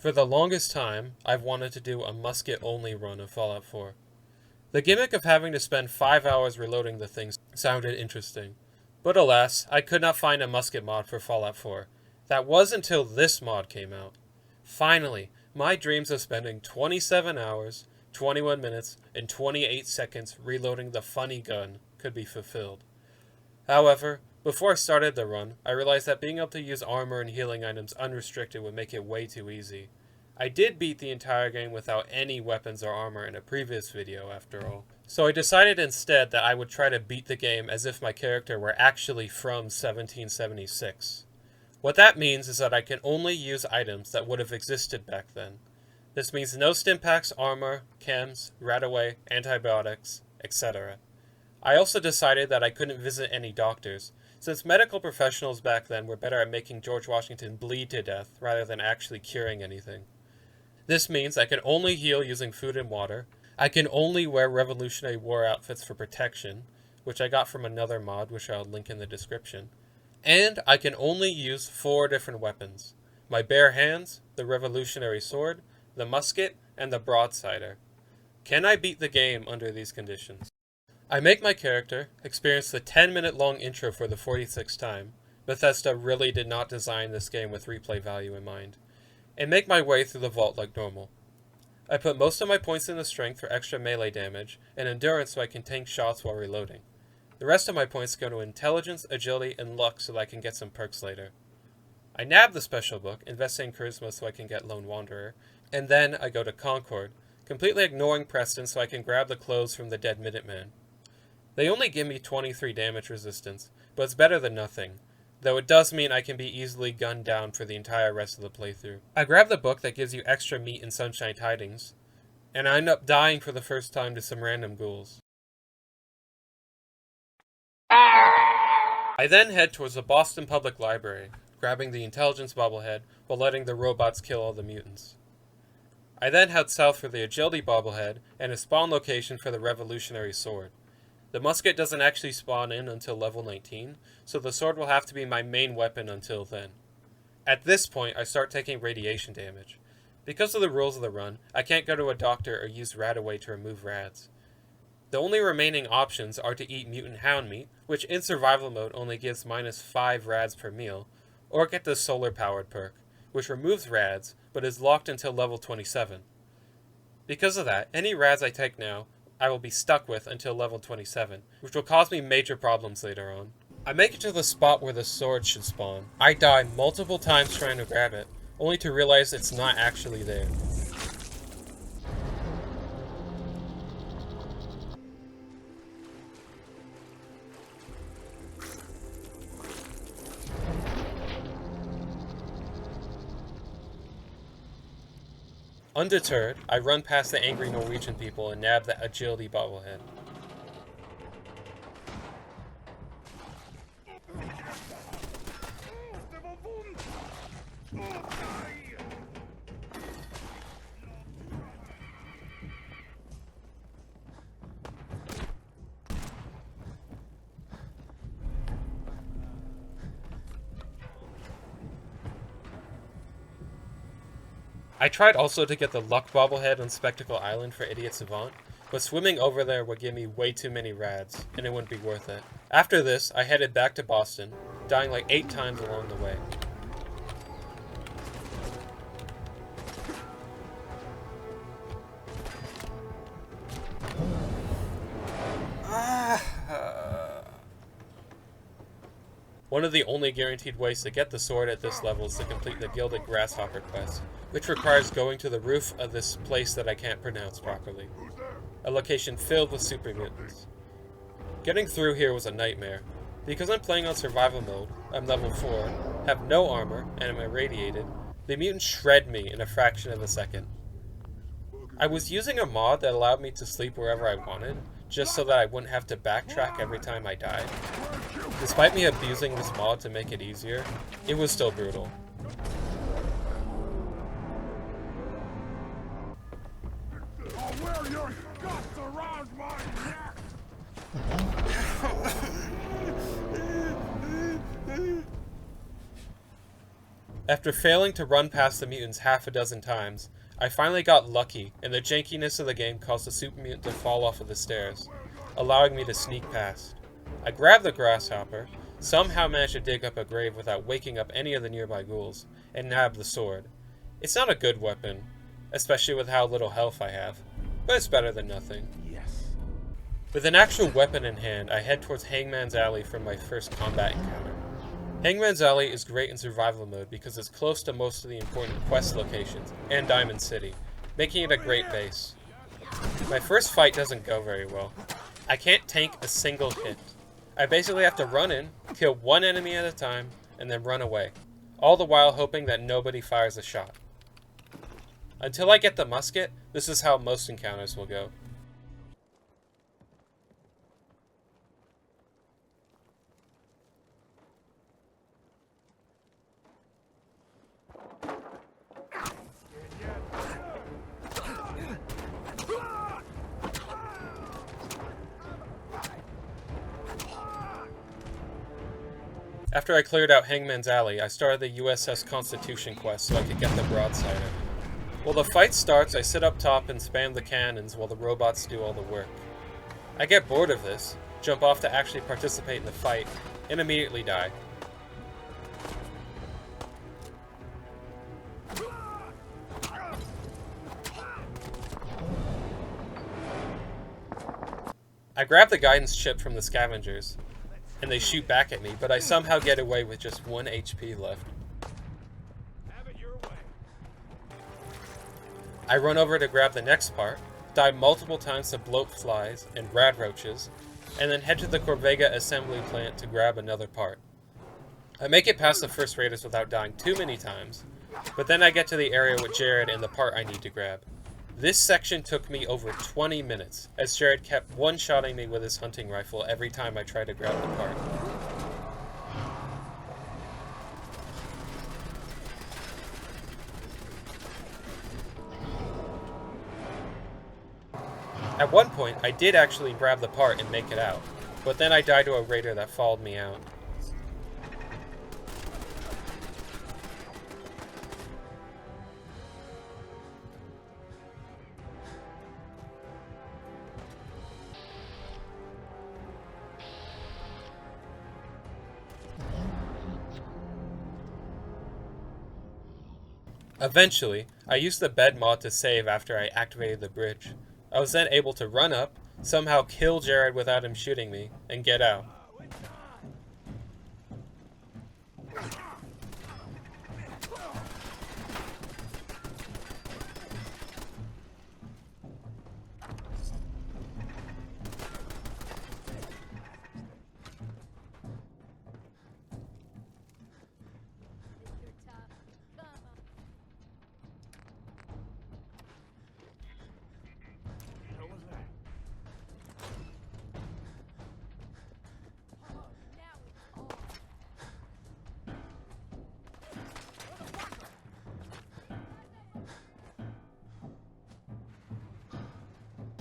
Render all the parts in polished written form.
For the longest time, I've wanted to do a musket-only run of Fallout 4. The gimmick of having to spend 5 hours reloading the things sounded interesting. But alas, I could not find a musket mod for Fallout 4. That was until this mod came out. Finally, my dreams of spending 27 hours, 21 minutes, and 28 seconds reloading the funny gun could be fulfilled. However, before I started the run, I realized that being able to use armor and healing items unrestricted would make it way too easy. I did beat the entire game without any weapons or armor in a previous video, after all. So I decided instead that I would try to beat the game as if my character were actually from 1776. What that means is that I can only use items that would have existed back then. This means no stimpaks, armor, chems, radaway, antibiotics, etc. I also decided that I couldn't visit any doctors, since medical professionals back then were better at making George Washington bleed to death rather than actually curing anything. This means I can only heal using food and water, I can only wear Revolutionary War outfits for protection, which I got from another mod which I'll link in the description, and I can only use 4 different weapons: my bare hands, the Revolutionary Sword, the musket, and the broadsider. Can I beat the game under these conditions? I make my character, experience the 10-minute long intro for the 46th time. Bethesda really did not design this game with replay value in mind, and make my way through the vault like normal. I put most of my points into strength for extra melee damage, and endurance so I can tank shots while reloading. The rest of my points go to intelligence, agility, and luck so that I can get some perks later. I nab the special book, investing in charisma so I can get Lone Wanderer, and then I go to Concord, completely ignoring Preston so I can grab the clothes from the dead Minuteman. They only give me 23 damage resistance, but it's better than nothing, though it does mean I can be easily gunned down for the entire rest of the playthrough. I grab the book that gives you extra meat in Sunshine Tidings, and I end up dying for the first time to some random ghouls. I then head towards the Boston Public Library, grabbing the intelligence bobblehead while letting the robots kill all the mutants. I then head south for the agility bobblehead and a spawn location for the Revolutionary Sword. The musket doesn't actually spawn in until level 19, so the sword will have to be my main weapon until then. At this point, I start taking radiation damage. Because of the rules of the run, I can't go to a doctor or use radaway to remove rads. The only remaining options are to eat mutant hound meat, which in survival mode only gives -5 rads per meal, or get the solar powered perk, which removes rads, but is locked until level 27. Because of that, any rads I take now, I will be stuck with until level 27, which will cause me major problems later on. I make it to the spot where the sword should spawn. I die multiple times trying to grab it, only to realize it's not actually there. Undeterred, I run past the angry Norwegian people and nab the agility bobblehead. I tried also to get the luck bobblehead on Spectacle Island for Idiot Savant, but swimming over there would give me way too many rads, and it wouldn't be worth it. After this, I headed back to Boston, dying like 8 times along the way. One of the only guaranteed ways to get the sword at this level is to complete the Gilded Grasshopper quest, which requires going to the roof of this place that I can't pronounce properly. A location filled with super mutants. Getting through here was a nightmare. Because I'm playing on survival mode, I'm level 4, have no armor, and am irradiated, the mutants shred me in a fraction of a second. I was using a mod that allowed me to sleep wherever I wanted, just so that I wouldn't have to backtrack every time I died. Despite me abusing this mod to make it easier, it was still brutal. I'll wear your guts around my neck! After failing to run past the mutants half a dozen times, I finally got lucky, and the jankiness of the game caused the super mutant to fall off of the stairs, allowing me to sneak past. I grabbed the grasshopper, somehow managed to dig up a grave without waking up any of the nearby ghouls, and nabbed the sword. It's not a good weapon, especially with how little health I have, but it's better than nothing. Yes. With an actual weapon in hand, I head towards Hangman's Alley for my first combat encounter. Hangman's Alley is great in survival mode because it's close to most of the important quest locations and Diamond City, making it a great base. My first fight doesn't go very well. I can't tank a single hit. I basically have to run in, kill one enemy at a time, and then run away, all the while hoping that nobody fires a shot. Until I get the musket, this is how most encounters will go. After I cleared out Hangman's Alley, I started the USS Constitution quest so I could get the broadsider. While the fight starts, I sit up top and spam the cannons while the robots do all the work. I get bored of this, jump off to actually participate in the fight, and immediately die. I grab the guidance chip from the scavengers, and they shoot back at me, but I somehow get away with just 1 HP left. Have it your way. I run over to grab the next part, die multiple times to bloat flies and rad roaches, and then head to the Corvega assembly plant to grab another part. I make it past the first raiders without dying too many times, but then I get to the area with Jared and the part I need to grab. This section took me over 20 minutes, as Jared kept one-shotting me with his hunting rifle every time I tried to grab the part. At one point, I did actually grab the part and make it out, but then I died to a raider that followed me out. Eventually, I used the bed mod to save after I activated the bridge. I was then able to run up, somehow kill Jared without him shooting me, and get out. What was that?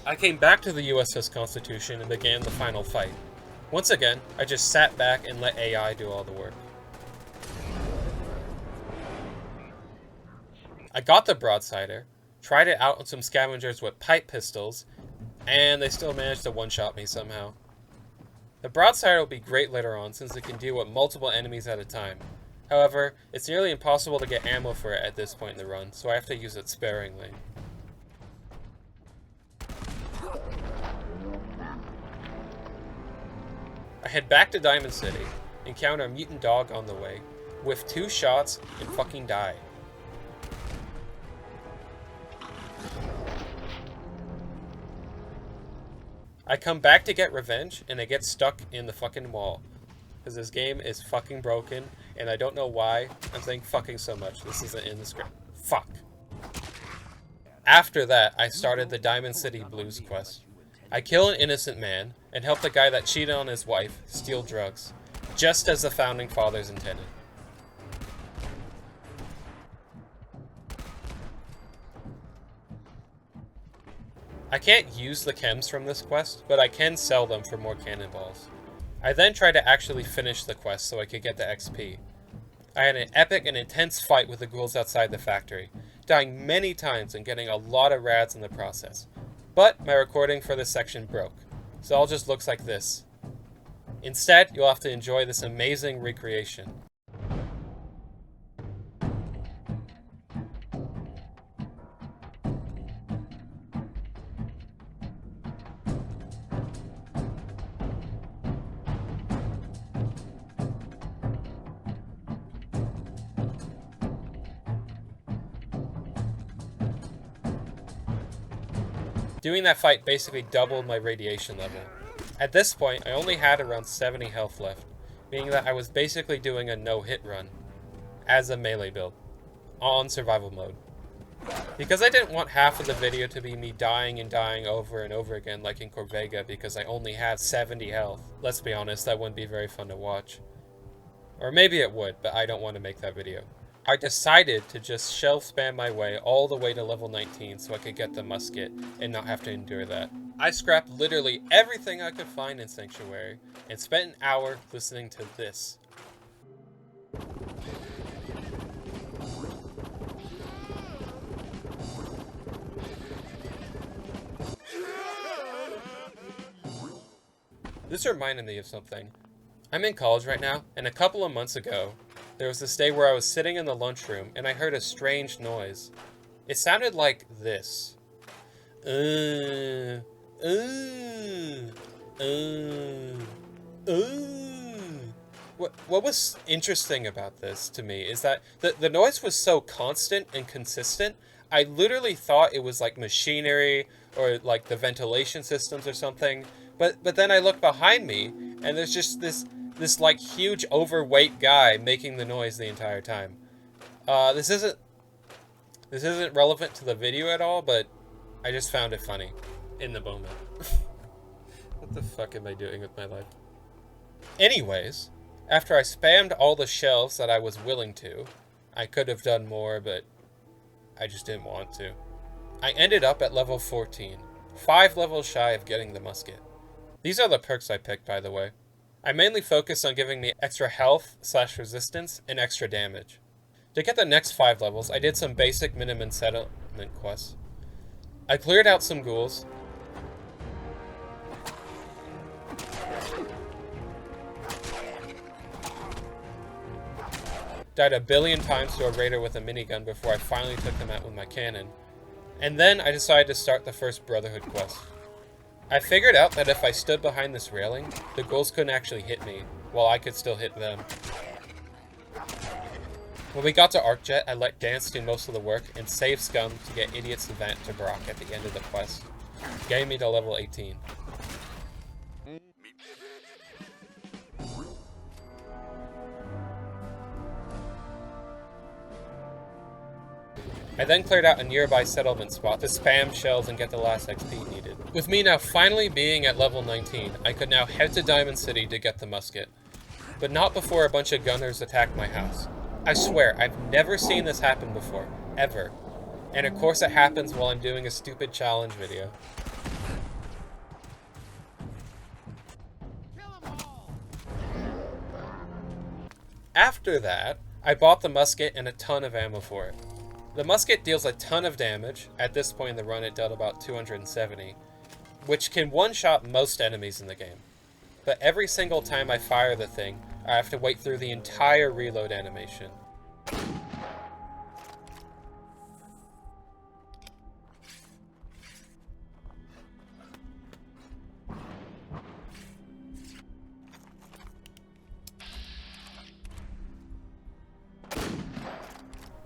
I came back to the USS Constitution and began the final fight. Once again, I just sat back and let AI do all the work. I got the broadsider, tried it out on some scavengers with pipe pistols, and they still managed to one-shot me somehow. The broadsider will be great later on since it can deal with multiple enemies at a time. However, it's nearly impossible to get ammo for it at this point in the run, so I have to use it sparingly. I head back to Diamond City, encounter a mutant dog on the way, whiff 2 shots, and fucking die. I come back to get revenge, and I get stuck in the fucking wall. Because this game is fucking broken, and I don't know why I'm saying fucking so much. This isn't in the script. Fuck. After that, I started the Diamond City Blues quest. I kill an innocent man, and help the guy that cheated on his wife steal drugs, just as the Founding Fathers intended. I can't use the chems from this quest, but I can sell them for more cannonballs. I then try to actually finish the quest so I could get the XP. I had an epic and intense fight with the ghouls outside the factory, dying many times and getting a lot of rads in the process. But my recording for this section broke, so it all just looks like this. Instead, you'll have to enjoy this amazing recreation. Doing that fight basically doubled my radiation level. At this point, I only had around 70 health left, meaning that I was basically doing a no-hit run, as a melee build, on survival mode. Because I didn't want half of the video to be me dying and dying over and over again like in Corvega because I only have 70 health. Let's be honest, that wouldn't be very fun to watch. Or maybe it would, but I don't want to make that video. I decided to just shelf spam my way all the way to level 19 so I could get the musket and not have to endure that. I scrapped literally everything I could find in Sanctuary and spent an hour listening to this. This reminded me of something. I'm in college right now, and a couple of months ago, there was this day where I was sitting in the lunchroom and I heard a strange noise. It sounded like this. What was interesting about this to me is that the noise was so constant and consistent. I literally thought it was like machinery or like the ventilation systems or something. But then I look behind me and there's just this like huge overweight guy making the noise the entire time. This isn't relevant to the video at all, but I just found it funny in the moment. What the fuck am I doing with my life? Anyways, after I spammed all the shelves that I was willing to, I could have done more, but I just didn't want to. I ended up at level 14, 5 levels shy of getting the musket. These are the perks I picked, by the way. I mainly focused on giving me extra health / resistance and extra damage. To get the next 5 levels, I did some basic minimum settlement quests. I cleared out some ghouls. Died a billion times to a raider with a minigun before I finally took them out with my cannon. And then I decided to start the first Brotherhood quest. I figured out that if I stood behind this railing, the ghouls couldn't actually hit me, while I could still hit them. When we got to Arcjet, I let Dance do most of the work and saved Scum to get Idiot's event to Brock at the end of the quest. Getting me to level 18. I then cleared out a nearby settlement spot to spam shells and get the last XP needed. With me now finally being at level 19, I could now head to Diamond City to get the musket. But not before a bunch of gunners attacked my house. I swear, I've never seen this happen before. Ever. And of course it happens while I'm doing a stupid challenge video. After that, I bought the musket and a ton of ammo for it. The musket deals a ton of damage. At this point in the run it dealt about 270, which can one-shot most enemies in the game. But every single time I fire the thing, I have to wait through the entire reload animation.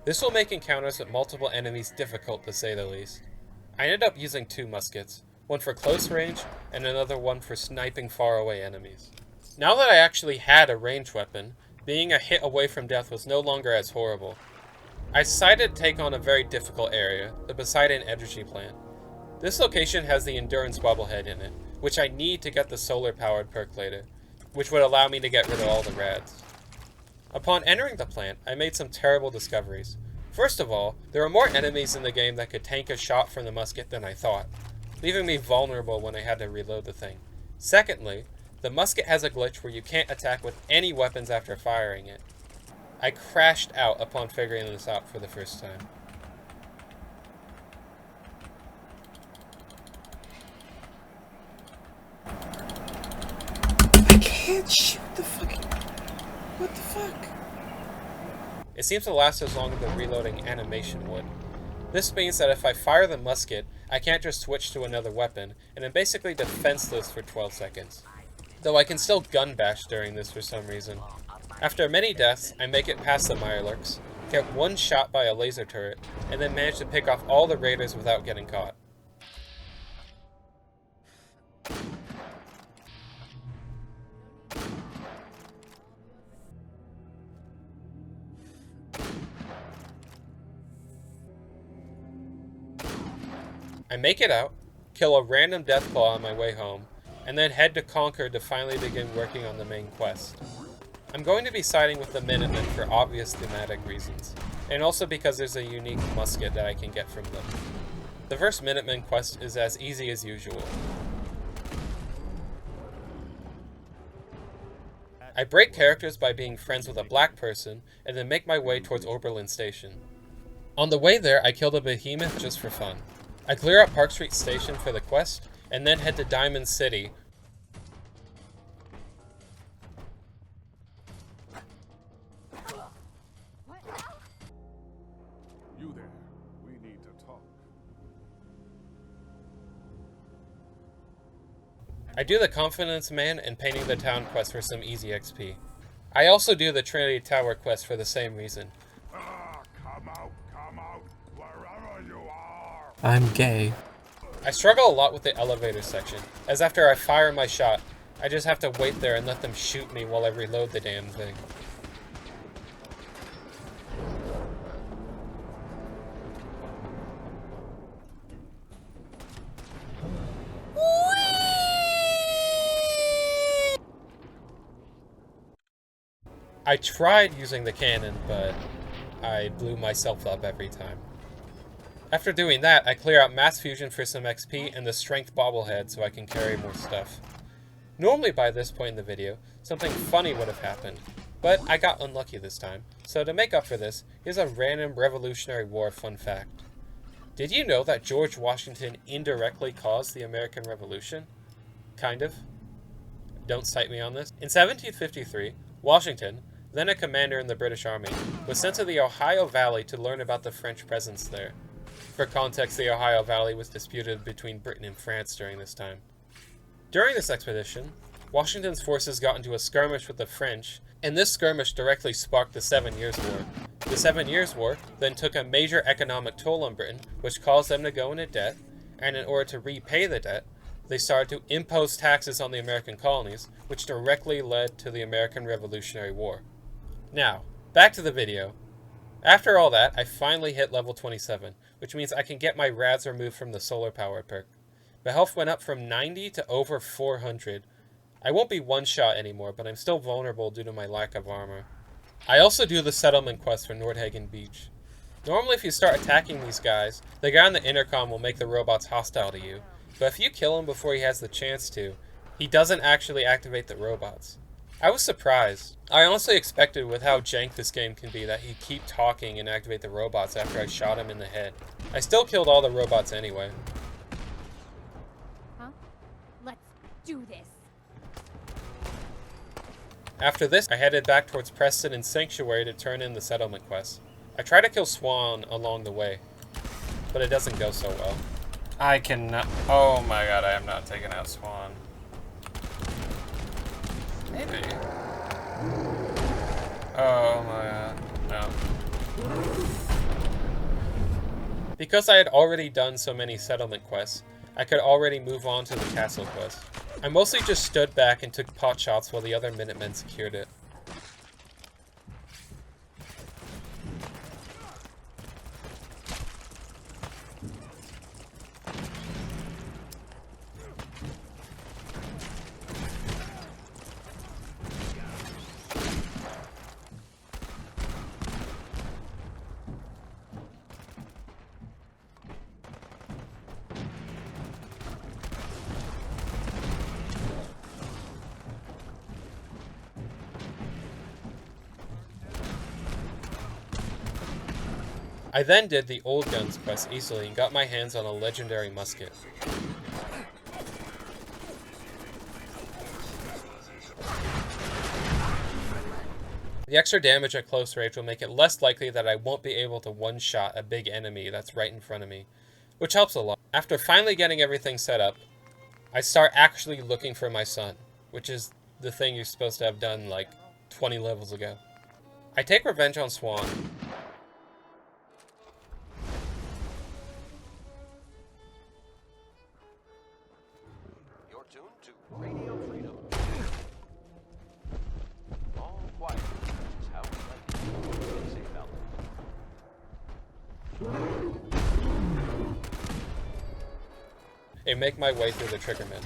This will make encounters with multiple enemies difficult, to say the least. I ended up using 2 muskets, one for close range and another one for sniping faraway enemies. Now that I actually had a ranged weapon, being a hit away from death was no longer as horrible. I decided to take on a very difficult area, the Poseidon Energy Plant. This location has the Endurance Bobblehead in it, which I need to get the solar-powered perk later, which would allow me to get rid of all the rads. Upon entering the plant, I made some terrible discoveries. First of all, there were more enemies in the game that could tank a shot from the musket than I thought, leaving me vulnerable when I had to reload the thing. Secondly, the musket has a glitch where you can't attack with any weapons after firing it. I crashed out upon figuring this out for the first time. I can't shoot the fucking... What the fuck? It seems to last as long as the reloading animation would. This means that if I fire the musket, I can't just switch to another weapon, and I'm basically defenseless for 12 seconds. Though I can still gun bash during this for some reason. After many deaths, I make it past the Mirelurks, get one shot by a laser turret, and then manage to pick off all the raiders without getting caught. I make it out, kill a random Deathclaw on my way home, and then head to Concord to finally begin working on the main quest. I'm going to be siding with the Minutemen for obvious thematic reasons, and also because there's a unique musket that I can get from them. The first Minutemen quest is as easy as usual. I break characters by being friends with a black person, and then make my way towards Oberlin Station. On the way there, I kill the Behemoth just for fun. I clear up Park Street Station for the quest, and then head to Diamond City. You there. We need to talk. I do the Confidence Man and Painting the Town quest for some easy XP. I also do the Trinity Tower quest for the same reason. Come out, wherever you are. I'm gay. I struggle a lot with the elevator section, as after I fire my shot, I just have to wait there and let them shoot me while I reload the damn thing. I tried using the cannon, but I blew myself up every time. After doing that, I clear out Mass Fusion for some XP and the Strength Bobblehead so I can carry more stuff. Normally by this point in the video, something funny would have happened, but I got unlucky this time, so to make up for this, here's a random Revolutionary War fun fact. Did you know that George Washington indirectly caused the American Revolution? Kind of. Don't cite me on this. In 1753, Washington, then a commander in the British Army, was sent to the Ohio Valley to learn about the French presence there. For context, the Ohio Valley was disputed between Britain and France during this time. During this expedition, Washington's forces got into a skirmish with the French, and this skirmish directly sparked the 7 Years' War. The 7 Years' War then took a major economic toll on Britain, which caused them to go into debt, and in order to repay the debt, they started to impose taxes on the American colonies, which directly led to the American Revolutionary War. Now, back to the video. After all that, I finally hit level 27, which means I can get my rads removed from the solar power perk. My health went up from 90 to over 400. I won't be one-shot anymore, but I'm still vulnerable due to my lack of armor. I also do the settlement quest for Nordhagen Beach. Normally if you start attacking these guys, the guy on the intercom will make the robots hostile to you, but if you kill him before he has the chance to, he doesn't actually activate the robots. I was surprised. I honestly expected with how jank this game can be that he'd keep talking and activate the robots after I shot him in the head. I still killed all the robots anyway. Huh? Let's do this. After this, I headed back towards Preston and Sanctuary to turn in the settlement quest. I try to kill Swan along the way, but it doesn't go so well. I cannot... Oh my god, I am not taking out Swan. Maybe. Oh my god. No. Because I had already done so many settlement quests, I could already move on to the castle quest. I mostly just stood back and took pot shots while the other Minutemen secured it. I then did the Old Guns quest easily and got my hands on a legendary musket. The extra damage at close range will make it less likely that I won't be able to one-shot a big enemy that's right in front of me, which helps a lot. After finally getting everything set up, I start actually looking for my son, which is the thing you're supposed to have done like 20 levels ago. I take revenge on Swan. You're tuned to Radio Freedom. All quiet, which is how we like it. Stay safe out there. And make my way through the triggermen.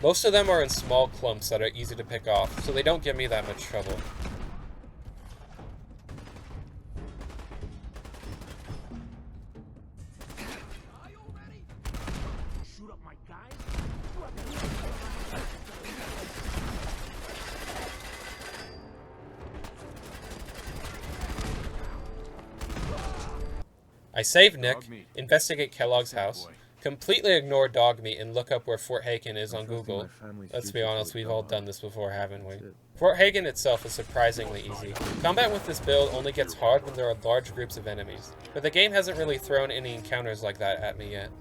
Most of them are in small clumps that are easy to pick off, so they don't give me that much trouble. I save Nick, investigate Kellogg's house, completely ignore Dogmeat, and look up where Fort Hagen is on Google. Let's be honest, we've all done this before, haven't we? Fort Hagen itself is surprisingly easy. Combat with this build only gets hard when there are large groups of enemies, but the game hasn't really thrown any encounters like that at me yet.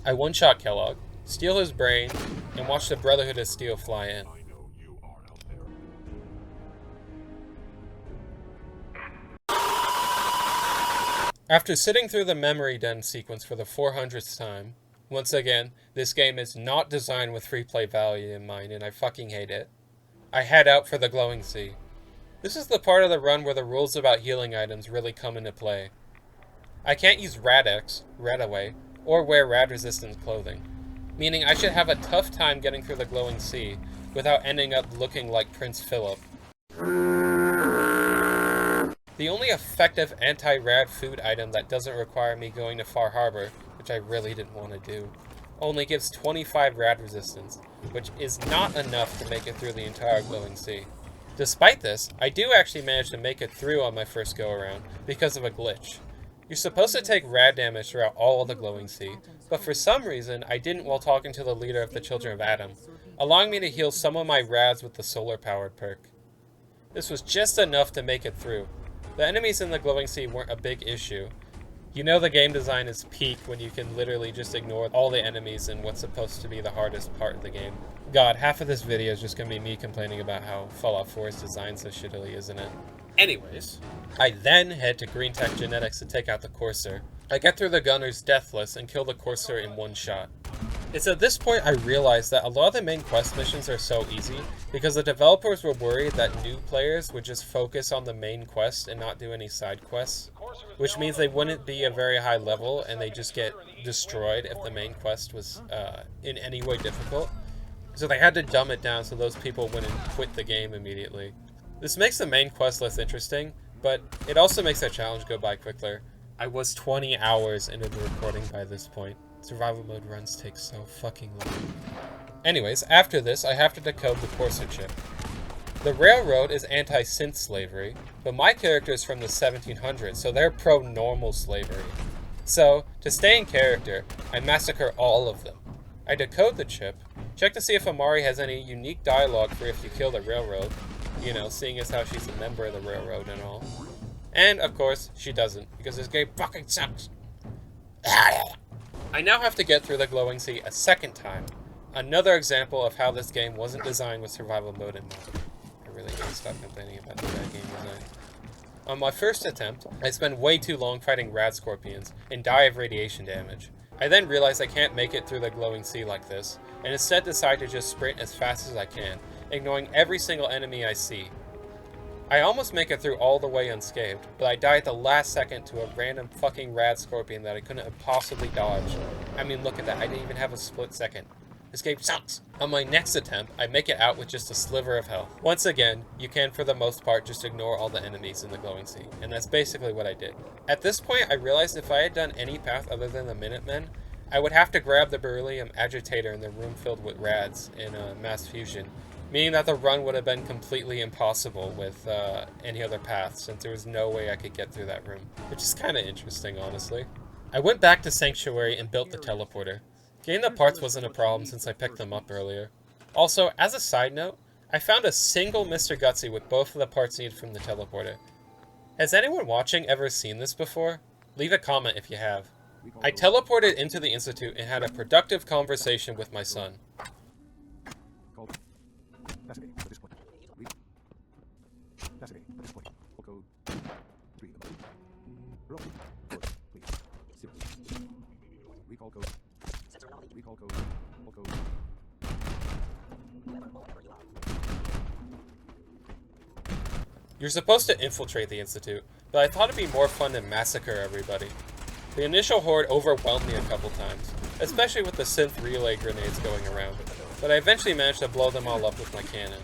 I one-shot Kellogg, steal his brain, and watch the Brotherhood of Steel fly in. I know you are out there. After sitting through the memory den sequence for the 400th time, once again, this game is not designed with free play value in mind, and I fucking hate it, I head out for the Glowing Sea. This is the part of the run where the rules about healing items really come into play. I can't use Rad-X, Radaway, or wear rad-resistant clothing, meaning I should have a tough time getting through the Glowing Sea without ending up looking like Prince Philip. The only effective anti-rad food item that doesn't require me going to Far Harbor, which I really didn't want to do, only gives 25 rad resistance, which is not enough to make it through the entire Glowing Sea. Despite this, I do actually manage to make it through on my first go-around because of a glitch. You're supposed to take rad damage throughout all of the Glowing Sea, but for some reason I didn't while talking to the leader of the Children of Adam, allowing me to heal some of my rads with the solar-powered perk. This was just enough to make it through. The enemies in the Glowing Sea weren't a big issue. You know the game design is peak when you can literally just ignore all the enemies in what's supposed to be the hardest part of the game. God, half of this video is just gonna be me complaining about how Fallout 4 is designed so shittily, isn't it? Anyways, I then head to Green Tech Genetics to take out the Courser. I get through the Gunners deathless and kill the Courser in one shot. It's at this point I realized that a lot of the main quest missions are so easy because the developers were worried that new players would just focus on the main quest and not do any side quests, which means they wouldn't be a very high level and they just get destroyed if the main quest was in any way difficult. So they had to dumb it down so those people wouldn't quit the game immediately. This makes the main quest less interesting, but it also makes that challenge go by quicker. I was 20 hours into the recording by this point. Survival mode runs take so fucking long. Anyways, after this, I have to decode the Courser chip. The Railroad is anti-synth slavery, but my character is from the 1700s, so they're pro-normal slavery. So, to stay in character, I massacre all of them. I decode the chip, check to see if Amari has any unique dialogue for if you kill the Railroad, you know, seeing as how she's a member of the Railroad and all. And, of course, she doesn't, because this game fucking sucks. I now have to get through the Glowing Sea a second time. Another example of how this game wasn't designed with survival mode in mind. I really need to stop complaining about the bad game design. On my first attempt, I spend way too long fighting rad scorpions and die of radiation damage. I then realize I can't make it through the Glowing Sea like this, and instead decide to just sprint as fast as I can, ignoring every single enemy I see. I almost make it through all the way unscathed, but I die at the last second to a random fucking rad scorpion that I couldn't have possibly dodged. I mean, look at that, I didn't even have a split second. This game sucks! On my next attempt, I make it out with just a sliver of health. Once again, you can for the most part just ignore all the enemies in the Glowing Sea, and that's basically what I did. At this point, I realized if I had done any path other than the Minutemen, I would have to grab the beryllium agitator in the room filled with rads in mass fusion, meaning that the run would have been completely impossible with any other path, since there was no way I could get through that room, which is kind of interesting, honestly. I went back to Sanctuary and built the teleporter. Getting the parts wasn't a problem since I picked them up earlier. Also, as a side note, I found a single Mr. Gutsy with both of the parts needed from the teleporter. Has anyone watching ever seen this before? Leave a comment if you have. I teleported into the Institute and had a productive conversation with my son. You're supposed to infiltrate the Institute, but I thought it'd be more fun to massacre everybody. The initial horde overwhelmed me a couple times, especially with the synth relay grenades going around, but I eventually managed to blow them all up with my cannon.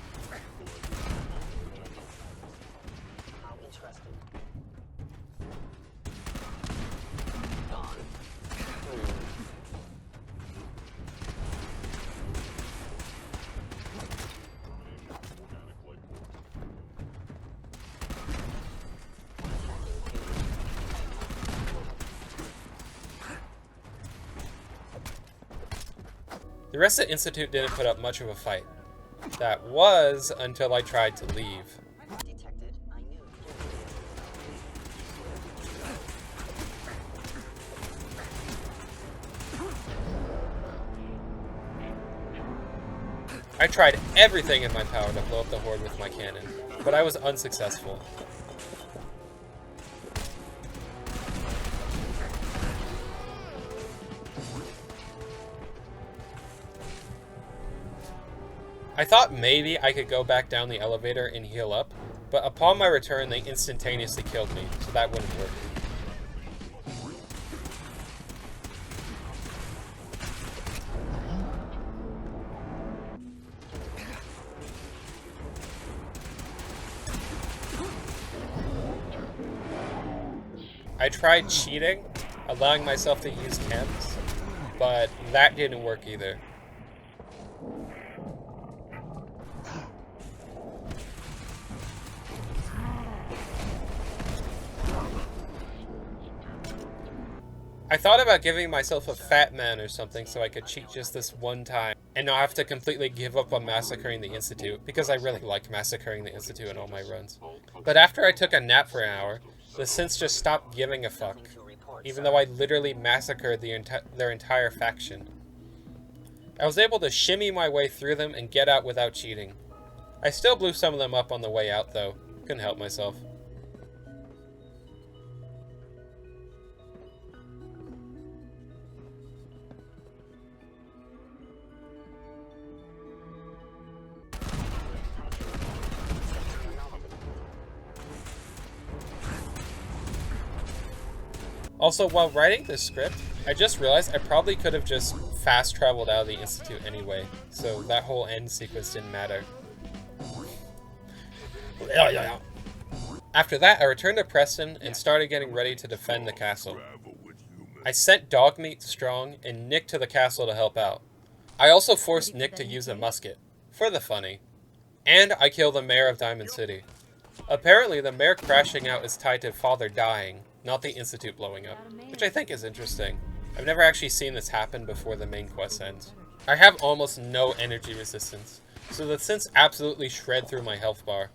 The rest of the Institute didn't put up much of a fight. That was until I tried to leave. I tried everything in my power to blow up the horde with my cannon, but I was unsuccessful. I thought maybe I could go back down the elevator and heal up, but upon my return they instantaneously killed me, so that wouldn't work. I tried cheating, allowing myself to use chems, but that didn't work either. I thought about giving myself a fat man or something so I could cheat just this one time and not have to completely give up on massacring the Institute, because I really like massacring the Institute in all my runs. But after I took a nap for an hour, the synths just stopped giving a fuck, even though I literally massacred their entire faction. I was able to shimmy my way through them and get out without cheating. I still blew some of them up on the way out though, couldn't help myself. Also, while writing this script, I just realized I probably could have just fast traveled out of the Institute anyway, so that whole end sequence didn't matter. After that, I returned to Preston and started getting ready to defend the castle. I sent Dogmeat, Strong, and Nick to the castle to help out. I also forced Nick to use a musket, for the funny. And I killed the mayor of Diamond City. Apparently, the mayor crashing out is tied to Father dying, not the Institute blowing up, which I think is interesting. I've never actually seen this happen before the main quest ends. I have almost no energy resistance, so the synths absolutely shred through my health bar.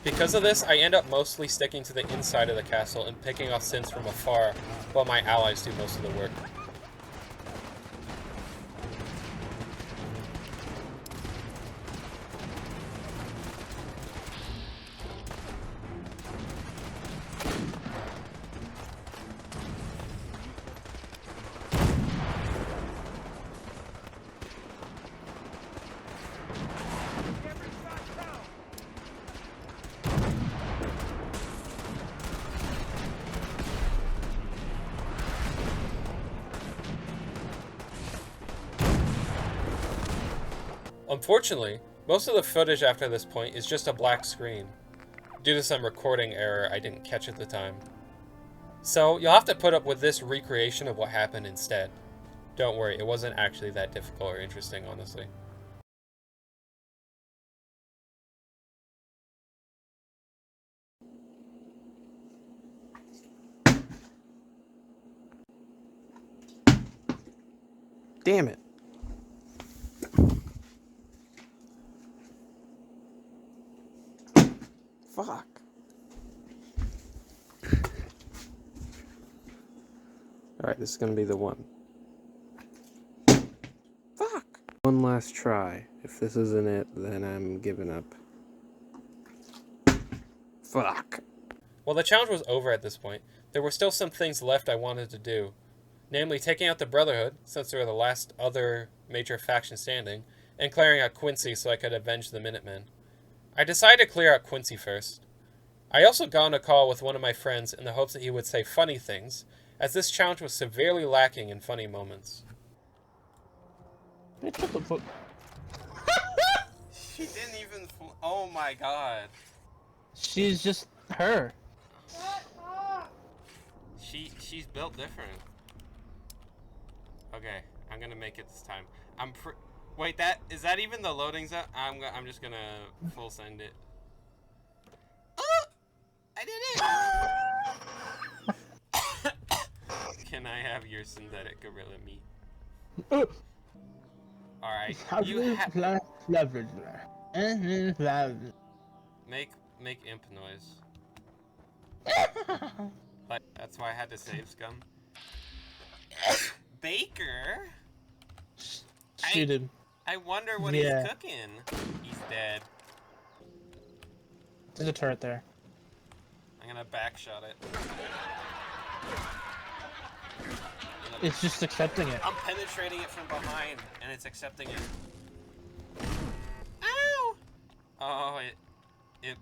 Because of this, I end up mostly sticking to the inside of the castle and picking off synths from afar, while my allies do most of the work. Unfortunately, most of the footage after this point is just a black screen, due to some recording error I didn't catch at the time. So you'll have to put up with this recreation of what happened instead. Don't worry, it wasn't actually that difficult or interesting, honestly. Damn it. Fuck. Alright, this is gonna be the one. Fuck! One last try. If this isn't it, then I'm giving up. Fuck. Well, the challenge was over at this point. There were still some things left I wanted to do. Namely, taking out the Brotherhood, since they were the last other major faction standing, and clearing out Quincy so I could avenge the Minutemen. I decided to clear out Quincy first. I also got on a call with one of my friends in the hopes that he would say funny things, as this challenge was severely lacking in funny moments. Bitch, what the fuck? She didn't even. Oh my god. She's just her. She's built different. Okay, I'm gonna make it this time. Wait, is that even the loading zone? I'm just gonna full send it. Oh! I did it! Can I have your synthetic gorilla meat? Alright, you Make imp noise. Like, that's why I had to save Scum. Baker? Shoot him. I wonder what he's cooking. He's dead. There's a turret there. I'm gonna backshot it. It's just accepting it. I'm penetrating it from behind, and it's accepting it. Ow! Oh, it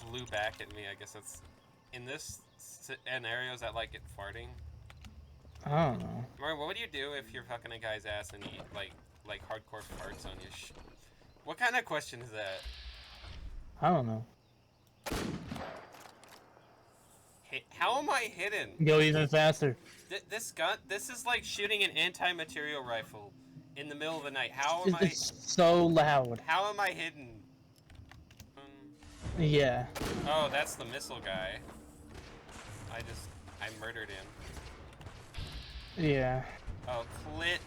blew back at me. I guess that's in this scenario. Is that like it farting? I don't know. Mario, what would you do if you're fucking a guy's ass and he like hardcore farts on you? What kind of question is that? I don't know. Hey, how am I hidden? Go even faster. This gun, this is like shooting an anti-material rifle in the middle of the night. How am I? It's so loud. How am I hidden? Yeah. Oh, that's the missile guy. I murdered him. Yeah. Oh, clit.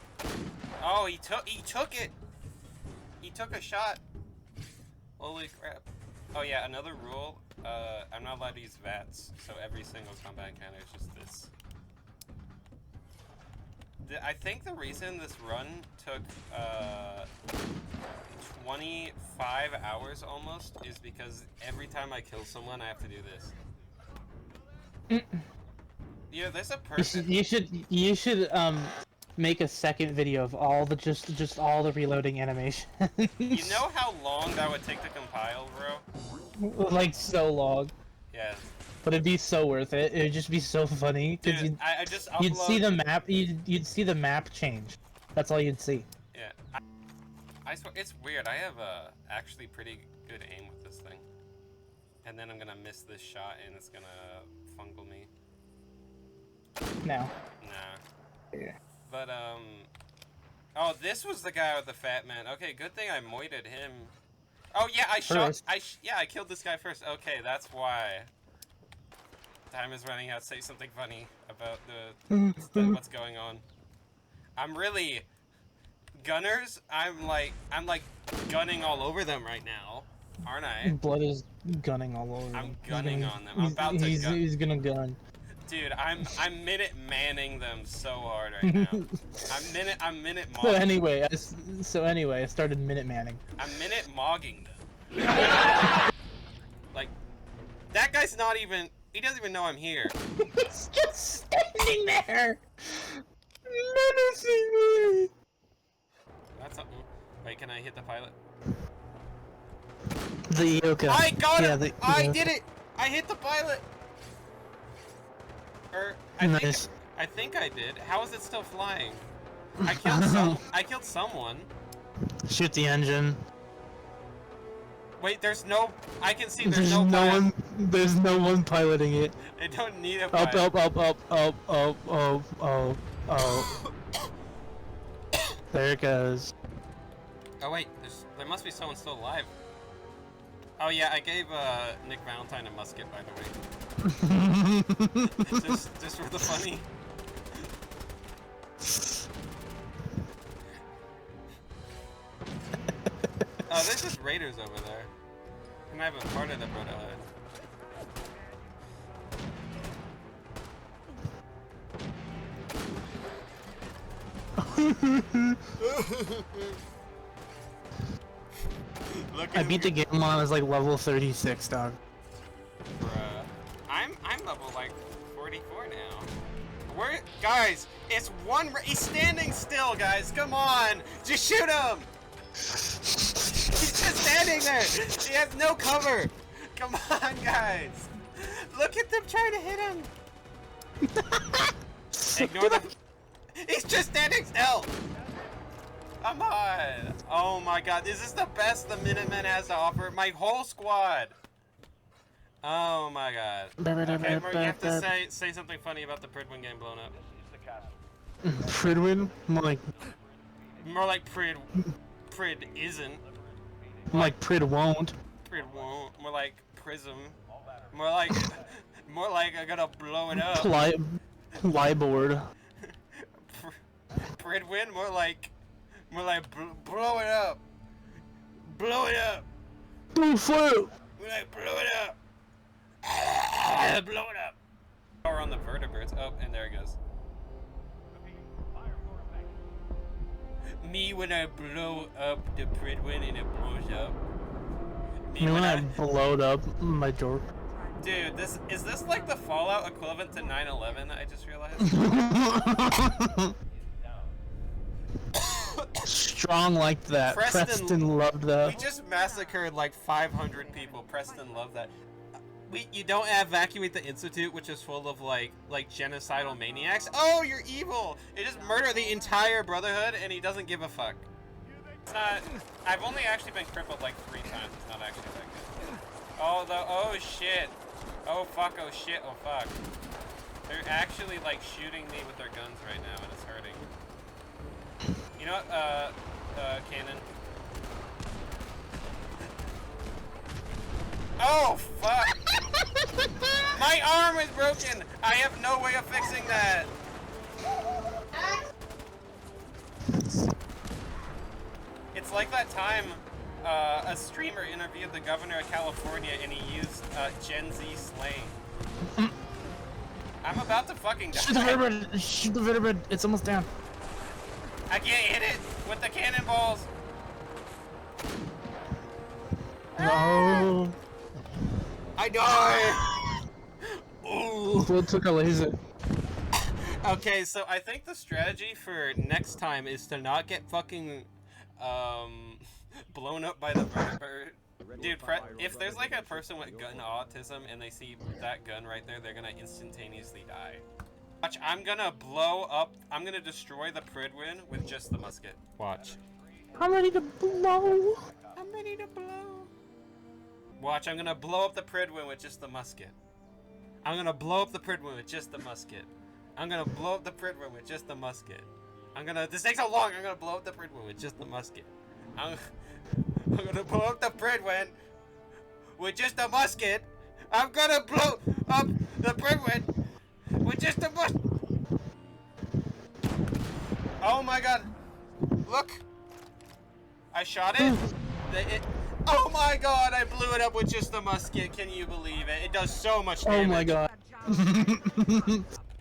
Oh, he took it. He took a shot. Holy crap. Oh yeah, another rule. I'm not allowed to use VATS, so every single combat encounter is just this. I think the reason this run took 25 hours almost is because every time I kill someone, I have to do this. Yeah, there's a person. You should make a second video of all the just all the reloading animations. You know how long that would take to compile, bro? Like so long. Yeah. But it'd be so worth it. It'd just be so funny because Dude, I just upload... you'd see the map. You'd see the map change. That's all you'd see. Yeah. I swear it's weird. I have actually pretty good aim with this thing, and then I'm gonna miss this shot and it's gonna fungal me. No. Nah. Yeah. But oh, this was the guy with the fat man. Okay, good thing I moited him. Oh yeah, I killed this guy first. Okay, that's why. Time is running out. Say something funny about what's going on. I'm really gunners. I'm like gunning all over them right now, aren't I? Blood is gunning all over. I'm gunning on them. I'm about to gun. He's gonna gun. Dude, I'm minute manning them so hard right now. I'm minute mogging. So anyway, I started minute manning. I'm minute mogging them. Like, that guy's not even. He doesn't even know I'm here. He's just standing there, menacing me. That's something. Wait, can I hit the pilot? The Yoka. I got it! I did it! I hit the pilot! Nice. I think I did. How is it still flying? I killed someone. Shoot the engine. Wait, there's no. I can see There's no one. There's no one piloting it. I don't need a pilot. Up. There it goes. Oh wait, there must be someone still alive. Oh yeah, I gave Nick Valentine a musket, by the way. just for the funny. Oh, there's just raiders over there. I'm not even part of the Brotherhood. Look I at beat the game when I was like level 36, dog. Bruh. I'm level like 44 now. Guys, it's he's standing still, guys. Come on. Just shoot him. He's just standing there. He has no cover. Come on, guys. Look at them trying to hit him. Ignore them. He's just standing still. Come on. Oh my god, this is the best the Minutemen has to offer. My whole squad. Oh my god. Okay, you have to say something funny about the Pridwin getting blown up. Pridwin? More like Prid isn't. more like Prid won't. Prid won't. More like Prism. More like I gotta blow it up. Liboard. Pridwin, more like blow it up. Blow it up. Blue flute. More like blow it up. Blow it up. Power on the vertebrates. Oh, and there it goes. Me when I blow up the Pridwin and it blows up. Me when I blowed up my door. Dude, is this like the Fallout equivalent to 9/11? I just realized. Strong like that. Preston loved that. We just massacred like 500 people. Preston loved that. You don't evacuate the Institute, which is full of like genocidal maniacs. Oh, you're evil! It just murdered the entire Brotherhood, and he doesn't give a fuck. It's not. I've only actually been crippled like 3 times. It's not actually that good. Oh shit! Oh fuck! Oh shit! Oh fuck! They're actually like shooting me with their guns right now, and it's hurting. You know what? Cannon. Oh fuck! My arm is broken! I have no way of fixing that! It's like that time a streamer interviewed the governor of California and he used Gen Z slang. I'm about to fucking die. Shoot the vertebrate! Shoot the vertebrate! It's almost down. I can't hit it with the cannonballs! No! I died! Ooh. Will took a laser. Okay, so I think the strategy for next time is to not get fucking blown up by the vertebrate. Dude, if there's like a person with gun autism and they see that gun right there, they're gonna instantaneously die. Watch, I'm gonna destroy the Pridwin with just the musket. Watch. I'm ready to blow. I'm ready to blow. Watch, I'm gonna blow up the Pridwin with just the musket. I'm gonna blow up the Pridwin with just the musket. I'm gonna blow up the Pridwin with just the musket. This takes so long, I'm gonna blow up the Pridwin with just the musket. I'm gonna blow up the Pridwin with just a musket. I'm gonna blow up the Pridwin with just a musket. Oh my god. Look. I shot it. Oh my god, I blew it up with just the musket. Can you believe it? It does so much damage. Oh my god.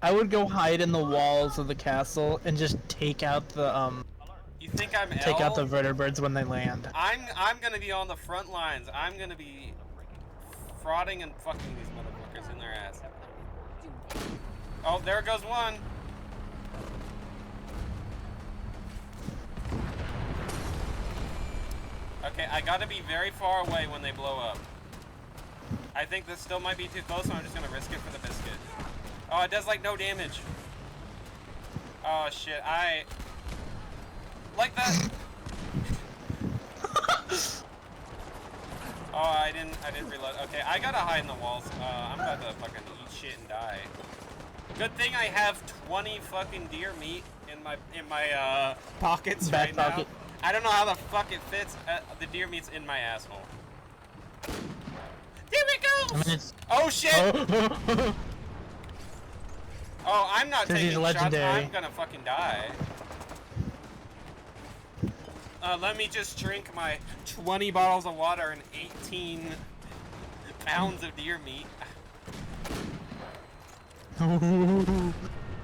I would go hide in the walls of the castle and just take out the You think I'm take out the vertebrates when they land. I'm gonna be on the front lines. I'm gonna be frauding and fucking these motherfuckers in their ass. Oh, there goes one. Okay, I gotta be very far away when they blow up. I think this still might be too close, so I'm just gonna risk it for the biscuit. Oh, it does like no damage. Oh shit, like that. Oh, I didn't reload. Okay, I gotta hide in the walls. I'm about to fucking eat shit and die. Good thing I have 20 fucking deer meat in my pockets Back right pocket. now. I don't know how the fuck it fits. The deer meat's in my asshole. There we go! I mean, it's... Oh shit! Oh, I'm not Since he's taking shots. legendary. I'm gonna fucking die. Let me just drink my 20 bottles of water and 18 pounds of deer meat.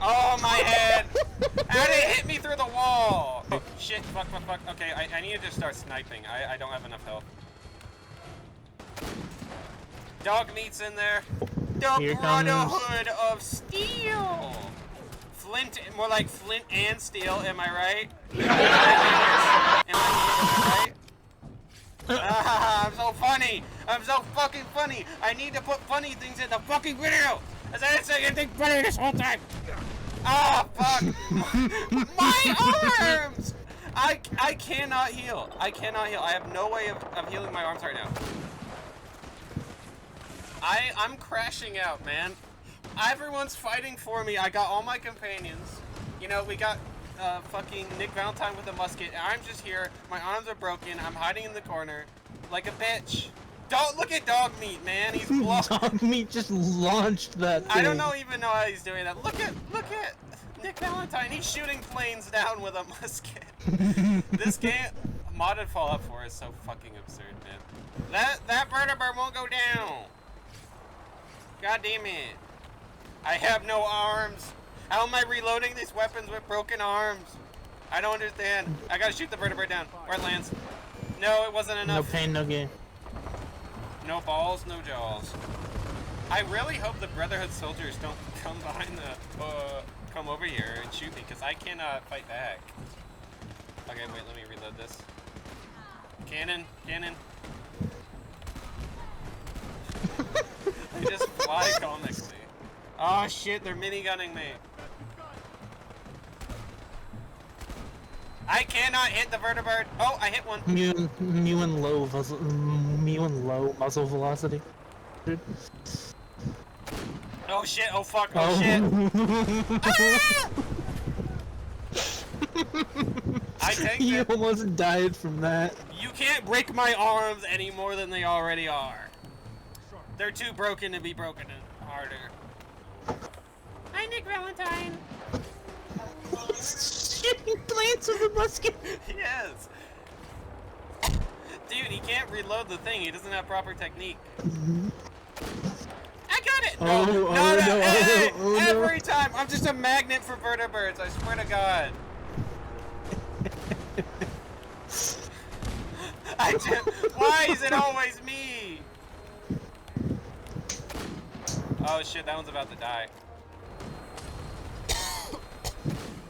Oh, my head! How did it hit me through the wall? Oh, shit, fuck. Okay, I need to just start sniping. I don't have enough health. Dog meat's in there. The Here comes- Brotherhood of Steel! Flint, more like Flint and Steel, am I right? Am I right? Ah, I'm so funny! I'm so fucking funny! I need to put funny things in the fucking video! As I didn't say anything funny this whole time! Ah, fuck! My arms! I cannot heal. I cannot heal. I have no way of healing my arms right now. I'm crashing out, man. Everyone's fighting for me. I got all my companions. You know, we got fucking Nick Valentine with a musket. I'm just here. My arms are broken. I'm hiding in the corner like a bitch. Don't look at Dog Meat, man. He's blocked. Dog Meat just launched that thing. I don't even know how he's doing that. Look at Nick Valentine. He's shooting planes down with a musket. This game, modded Fallout 4 is so fucking absurd, man. That vertibird won't go down. God damn it. I have no arms. How am I reloading these weapons with broken arms? I don't understand. I gotta shoot the vertibird down. Where it lands. No, it wasn't enough. No pain, no gain. No balls, no jaws. I really hope the Brotherhood soldiers don't come behind the, come over here and shoot me, because I cannot fight back. Okay, wait, let me reload this. Cannon. They just fly comically. Oh shit, they're minigunning me. I cannot hit the vertibird. Oh, I hit one. Mu and low muzzle velocity. Dude. Oh shit, oh fuck, oh shit. Ah! I take You that. almost died from that. You can't break my arms any more than they already are. They're too broken to be broken harder. Hi, Nick Valentine. Shooting planes with a musket. Yes. Dude, he can't reload the thing. He doesn't have proper technique. I got it. No. Every time. I'm just a magnet for vertibirds. I swear to God. Why is it always me? Oh shit, that one's about to die.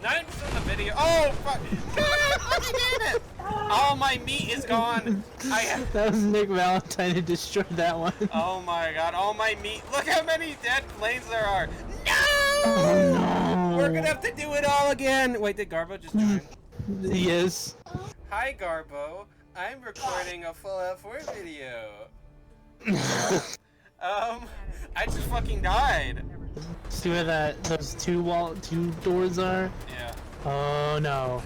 9% of the video. Oh fuck! God, fucking did it! All my meat is gone. That was Nick Valentine who destroyed that one. Oh my god, all my meat. Look how many dead planes there are. No! Oh, no! We're gonna have to do it all again. Wait, did Garbo just join? Yes. Hi Garbo, I'm recording a Fallout 4 video. I just fucking died. See where those two doors are? Yeah. Oh no.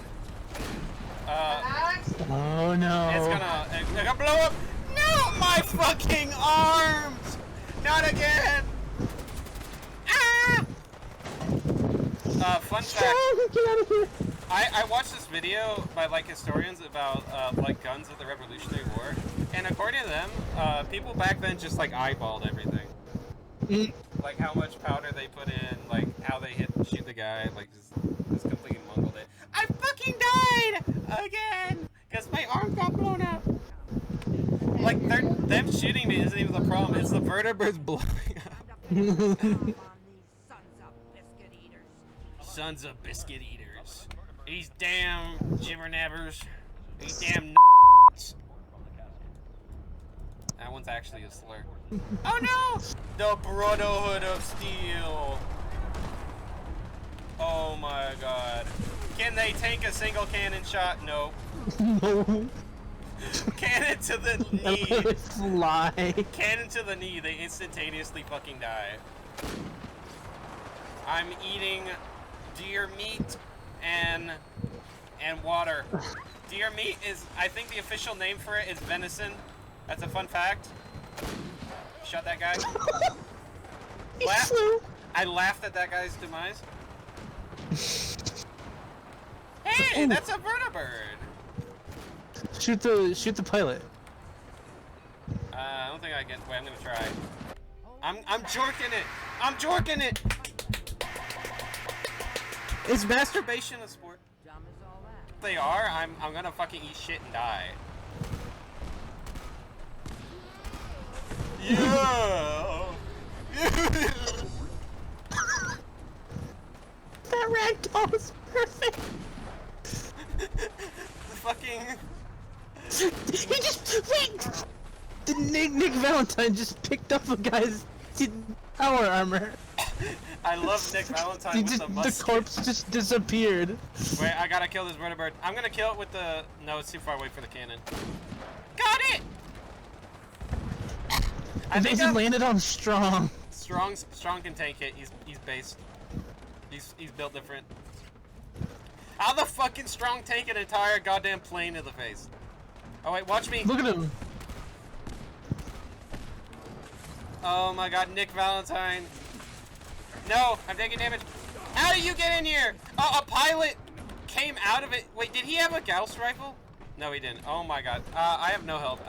Oh no. It's gonna blow up. No, my fucking arms! Not again! Ah! Fun fact. Get out of here. I watched this video by like historians about like guns of the Revolutionary War, and according to them, people back then just like eyeballed everything. Like how much powder they put in, like how they shoot the guy, like just completely mungled it. I fucking died again because my arm got blown up. Like them shooting me isn't even the problem; it's the vertebrates blowing up. Sons of biscuit eaters. These damn jibbernabbers. These damn That one's actually a slur. Oh no! The Brotherhood of Steel. Oh my god. Can they take a single cannon shot? No. No. Cannon to the knee. Fly. Cannon to the knee. They instantaneously fucking die. I'm eating deer meat and water. Deer meat is, I think the official name for it is venison. That's a fun fact. Shot that guy. I laughed at that guy's demise. Hey, that's a vertibird. Shoot the pilot. I don't think I can. Wait, I'm gonna try. I'm jorking it. I'm jorking it. Is masturbation a sport? If they are, I'm gonna fucking eat shit and die. Yeah. That ragdoll is perfect. The fucking. He just wait. Nick Valentine just picked up a guy's power armor. I love Nick Valentine with the musket. The corpse just disappeared. Wait, I gotta kill this vertibird. I'm gonna kill it with the. No, it's too far away for the cannon. Got it. I think he landed on Strong. Strong can tank it. He's based. He's built different. How the fucking Strong tank an entire goddamn plane in the face? Oh wait, watch me. Look at him. Oh my god, Nick Valentine. No, I'm taking damage. How did you get in here? Oh, a pilot came out of it. Wait, did he have a Gauss rifle? No, he didn't. Oh my god. I have no health.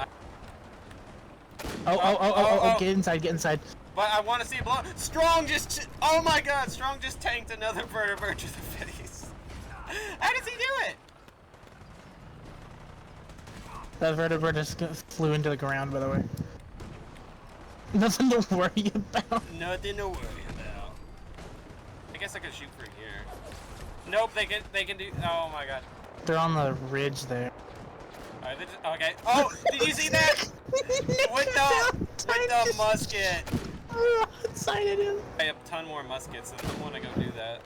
Oh, get inside. But I want to see it blow. Strong just. Oh my god, Strong just tanked another vertibird to the face. How does he do it? That vertibird just flew into the ground, by the way. Nothing to worry about. Nothing to worry about. I guess I could shoot from here. Nope, they can do. Oh my god. They're on the ridge there. Alright, okay. Oh, did you see that? with the musket. Sighted him. I have a ton more muskets, so I don't want to go do that.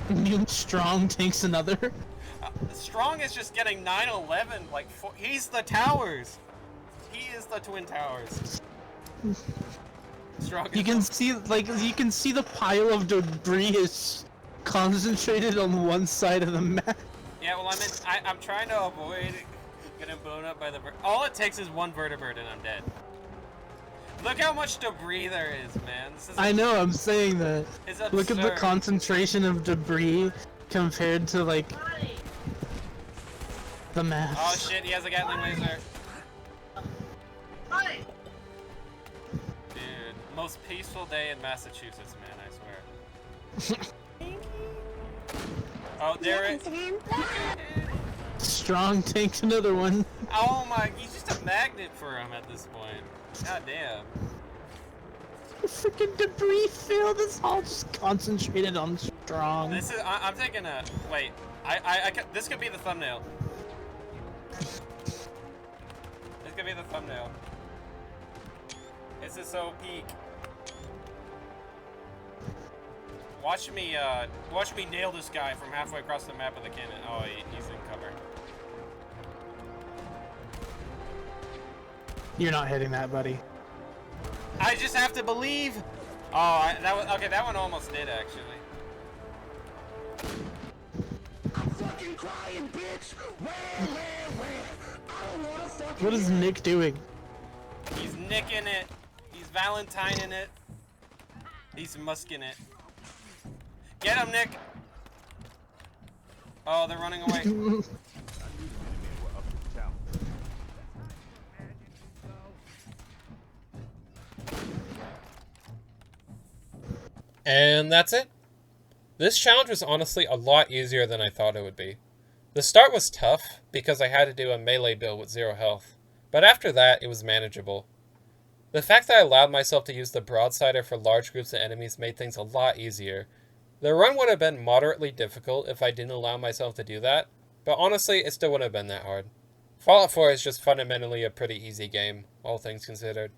New Strong takes another. Strong is just getting 9/11. Like he's the towers. He is the Twin Towers. Strong. You can see the pile of debris is concentrated on one side of the map. Yeah, well, I'm trying to avoid getting blown up by the. All it takes is one vertibird and I'm dead. Look how much debris there is, man. I know. I'm saying that. It's absurd. Look at the concentration of debris compared to like the map. Oh shit! He has a Gatling laser. Dude, most peaceful day in Massachusetts, man. I swear. Oh, there it. Strong takes another one. Oh my! He's just a magnet for him at this point. God damn. The freaking debris field is all just concentrated on Strong. This is. I'm taking a. Wait. This could be the thumbnail. This could be the thumbnail. This is so peak. Watch me nail this guy from halfway across the map of the cannon. Oh, he's in cover. You're not hitting that, buddy. I just have to believe. Oh, that one almost did actually. I'm fucking crying, bitch! Where? I don't wanna fucking. What is Nick doing? He's nicking it. He's Valentining it. He's musking it. Get him, Nick! Oh, they're running away. And that's it. This challenge was honestly a lot easier than I thought it would be. The start was tough because I had to do a melee build with 0 health, but after that it was manageable. The fact that I allowed myself to use the broadsider for large groups of enemies made things a lot easier. The run would have been moderately difficult if I didn't allow myself to do that, but honestly it still wouldn't have been that hard. Fallout 4 is just fundamentally a pretty easy game, all things considered.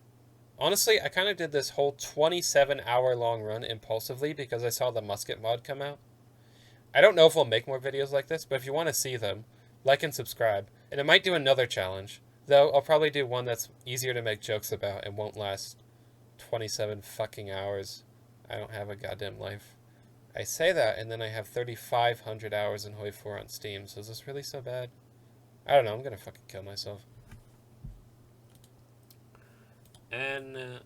Honestly, I kind of did this whole 27-hour long run impulsively because I saw the musket mod come out. I don't know if I'll make more videos like this, but if you want to see them, like and subscribe, and I might do another challenge, though I'll probably do one that's easier to make jokes about and won't last 27 fucking hours. I don't have a goddamn life. I say that, and then I have 3,500 hours in Hoi 4 on Steam, so is this really so bad? I don't know, I'm gonna fucking kill myself. And,